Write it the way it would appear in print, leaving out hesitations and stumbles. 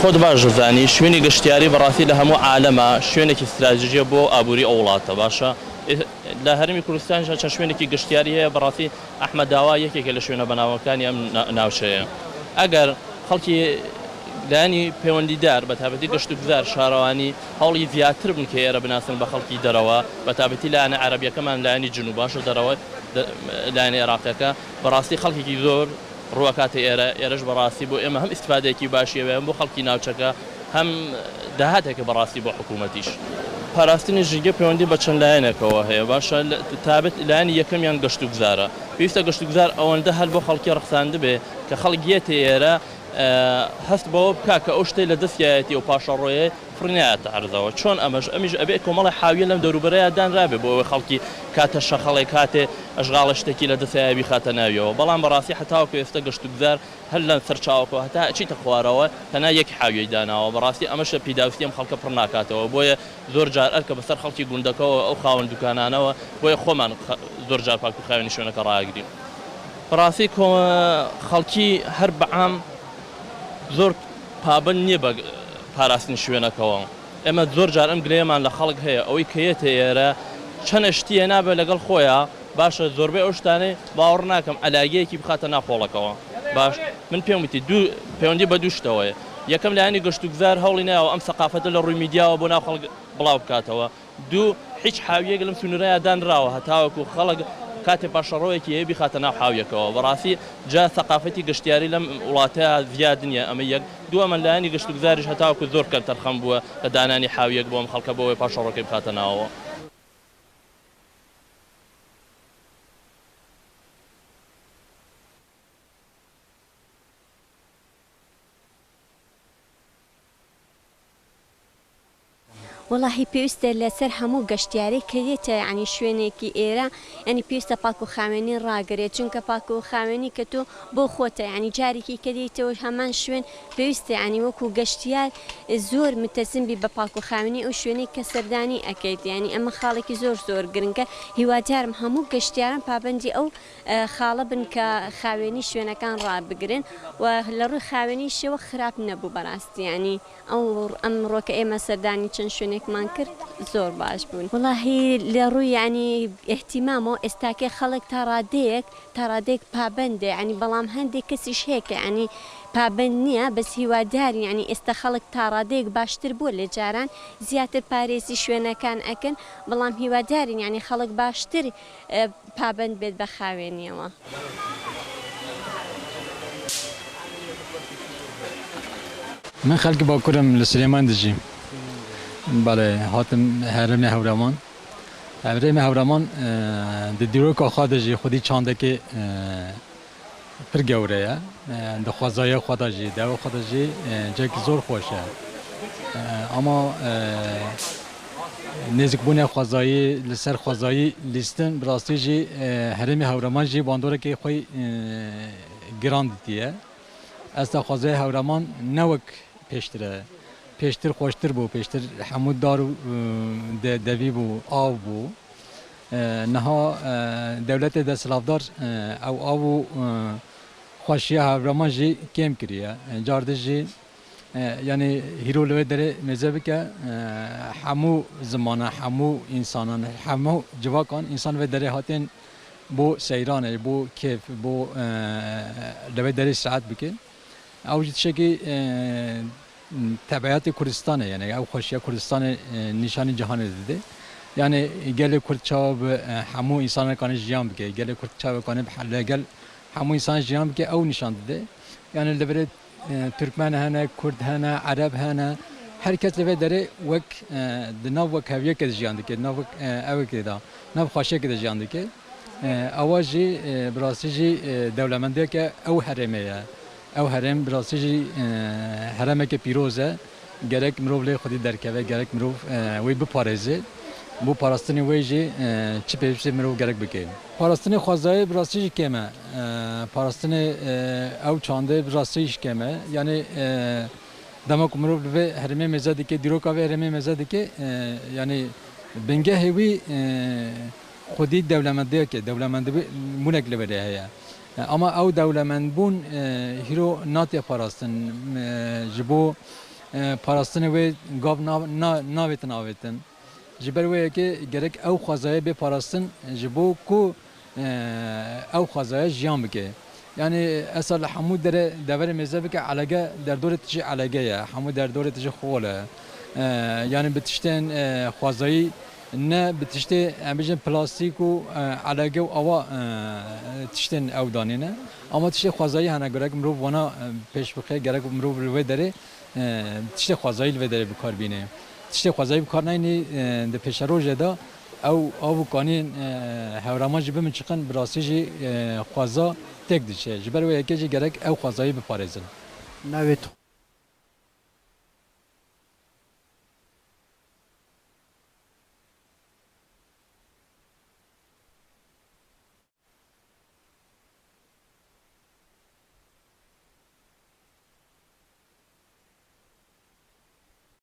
خۆت باش دەزانی شوێنی گەشتیاری بەڕاستی لە هەموو عالەمە شوێنێکی استراتیژیە بۆ ئابووری ئەو وڵاتە باشە لە هەرمی کوردستانیش چەند شوێنێکی گەشتیاری هەیە بەڕاستی ئەحمەد داوا یەکێکە لە شوێنە بەناوەکانی ئەم ناوچەیە ئەگەر خەڵکی لایەنی پەیوەندیدار بە تایبەتی گەشت و گوزار شارەوانی هەوڵی زیاتر بن کە ئێرە بناسن بە خەڵکی دەرەوە بە تایبەتی لایەنە عەرەبیەکەمان لایەنی جنوب باشە دەرەوە لایەنی عێراقیەکە بەڕاستی خەڵکێکی زۆر ڕووەکاتە ئێرەش بەڕاستی بۆ ئێمە هەم ئیسفادەیەکی باشیەوە بۆ خەڵکی ناوچەکە هەم داهاتێکە بەڕاستی بۆ حکوومەتیش پاراستنی ژینگە پەیوەندی بە چەند لایەنێکەوە هەیە باشە تابەت لایەنی یەکەمیان گەشت و گوزارە پێویستە گەشت و گوزار ئەوەندە هەر بۆ خەڵکی ڕخساند بێ کە خەڵک گێتە ئێرە هەست بەوە بکا کە ئەو شتەی لە دەستیایەتی و پاشەڕۆیە فرنیایەتە عەرزەوە چۆن ئەمیش ئەبێ کۆمەڵی حاویە لەم دەوروبەرەیە دانرابێ بۆ ئەوەی خەڵکی کاتە شەخەڵێ کاتێ ئەژغاڵە شتێکی لە دەستیایە بیخاتە ناویەوە بەڵام بەڕاستی هەتاوەکو ئێستا گەشت و گوزار هەر لەم سەرچاوەکەوە هەتا ئەچیتە خوارەوە تەنها یەک حاویەی داناوە بەڕاستی ئەمەشە پیداویستی ئەم خەڵکە پڕ ناکاتەوە بۆیە زۆر جار ئەرکە بەسەر خەڵکی گوندەکەەوە ئەو خاوەن دوکانانەوە بۆیە خۆمان زۆر جار پاک و خاوێنی شوێنەکە ڕاگرین بەڕاستی خەڵکی هەر بەعام زۆر پابند نییە بە پاراستنی شوێنەکەەوە ئێمە زۆر جار ئەم گرێمان لە خەڵک هەیە ئەوەی کەیەتە ئێرە چەنە شتیە نابێت لەگەڵ خۆیان باشە زۆربەی ئەو شتانەی باوەڕ ناکەم ئەلاگەیەکی بخاتە ناخۆڵەکەەوە باش من پێم وتی پەیوەندی بە دوو شتەوەیە یەکەم لایەنی گەشت و گوزار هەوڵی نایەوە ئەم سەقافەتە لە ڕووی میدیاوە بۆ ناو خەڵک بڵاو بکاتەوە دوو هیچ حاویەک لەم سنوورەیە دانراوە هەتاوەکو خەڵک کاتێ پاشەڕۆیەکی هەیە بیخاتە ناو حاویەکەەوە بەڕاستی جا سەقافەتی گەشتیاری لەم وڵاتەیە زیاد نییە ئەمە یەک دووە من لایەنی گەشت و گوزاریش هەتاوەکو زۆر کەم تەرخەم بووە لە دانانی حاویەک بۆ ئەم خەڵکە بۆەوەی پاشەڕۆکەی بخاتە ناوەوە والله پێویستە لەسەر هەموو گەشتیارێک کەوێتە ینی شوێنێکی ئێرە ینی پێویستە پاک و خاوێنی ڕاگرێت چونکە پاک و خاوێنی کە تۆ بۆ خۆتە ینی جارێکی کە دێتەوە هەمان شوێن پێویستە ینی وەکو گەشتیار زۆر متەسمبی بە پاک و خاوێنی ئەو شوێنی کە سەردانی ئەەکەیت ینی ئەمە خاڵێکی زۆر گرنگە هیوادارم هەموو گەشتیاران پابندی ئەو خاڵە بن کە خاوێنی شوێنەکان ڕابگرن و لە ڕووی خاوێنیشەوە خراپ نەبوو بەڕاستی ینی ئەم ڕۆکە ئێمە سەردانی چەند شوێنێکمان کرد زۆر باش بوون وڵاهی لە ڕووی ینی احتیمامەوە ئێستاکە خەڵک تا ڕادەیەک پابندێ ینی بەڵام هەندێک کەسیش هەیە ینی پابند نییە بەس هیواداری ینی ئێستا خەڵک تا ڕادەیەک باشتر بووە لە جاران زیاتر پارێزی شوێنەکان ئەکەن بەڵام هیوادارین ینی خەڵک باشتر پابند بێت بە خاوێنیەوە. من خەڵکی باکوورم لە سلێمان دژیم بەڵێ هاتم هەرێمی هەورامان هەرێمی هەورامان دیرۆکە خوا دەژی خودی چاندێکی پر گەورەیە دەخوازایە خوا دەژی داوە خوا دەژی جێکی زۆر خۆشە ئەما نێزیکبوونە خوازایی لەسەر خوازایی لیستن بڕاستیژی هەرێمی هەورامان ژی باندۆرێکی خۆی گران دیتیە ئەستا خوازای هەورامان نەوەک پێشتر خۆشتر بوو پێشتر هەموو دار و دەوی بوو ئاو بوو نەها دەولەتێ دەسەڵاتدار ئەو ئاو و خۆشیە هەورامان ژی کێم کردیە جاردە ژی یعنی هیرۆ لەوێ دەرێ مێزە بکە هەموو زمانە هەموو ئینسانان هەموو جوواکان ئینسان وێ دەرێ هاتێن بۆ سەیرانە بۆ کێف بۆ لەوێ دەرێ سعات بکە ئەو شتێکی تەبعاتی کوردستانە یعنی ئەو خۆشیە کوردستانی نیشانی جیهانê dide yani gelê Kurd çawa bi hemû însanekane jiyan bike gelê Kurd çawekane bi legel hemû însan jiyan bike ew nîşan dide yani li birê Türkmen hene Kurd hene Ereb hene herkes li vê derê wek di nav wek heviyekê de jiyan dike nav wek evekê de nav xweşiyekê de jiyan dike ewa jî bi rastî jî dewlemendiyeke ew herêmê ye ew herêm bi rastî jî herêmeke pîroz e gerek mirov lê xwedî derkeve gerek mirov wê biparêze bu parastinê wê jî çi pêwîstî mirov gerek bike parastinê xwezayê bi rastî jî kêm e parastinê ew çandê bi rastî jî kêm e yani dema ku mirov li vê herêmê mêze dike dîroka vê herêmê mêze dike yani بنگه هوی خودی دولمندیه که دولمندی مونک لبره هیا اما او دولمند بون هیرو ناتی پاراستن جبو پاراستن و گاو ناویتن آویتن جبر وی که گرک او خوازای به پاراستن جبو کو او خوازای جیان بکه yani esal hamu devre mezhebi ki alage der dore tişi alege ya hamu der dore tişi xole yani bitişten xwazayı ne bitişte embijin plastik u alege ava tişten evdanine ama tişte xwazayı hana gerek mrov wana peş bixe gerek mrov ve dere tişte xwazayı ve dere bikar bine tişte xwazayı bikar nayni de peşaroje da او کانین هورما جبه من چکن براسیجی خوازا تک دیشه جبر و یکی جی گرک او خوازایی بپارزن نویت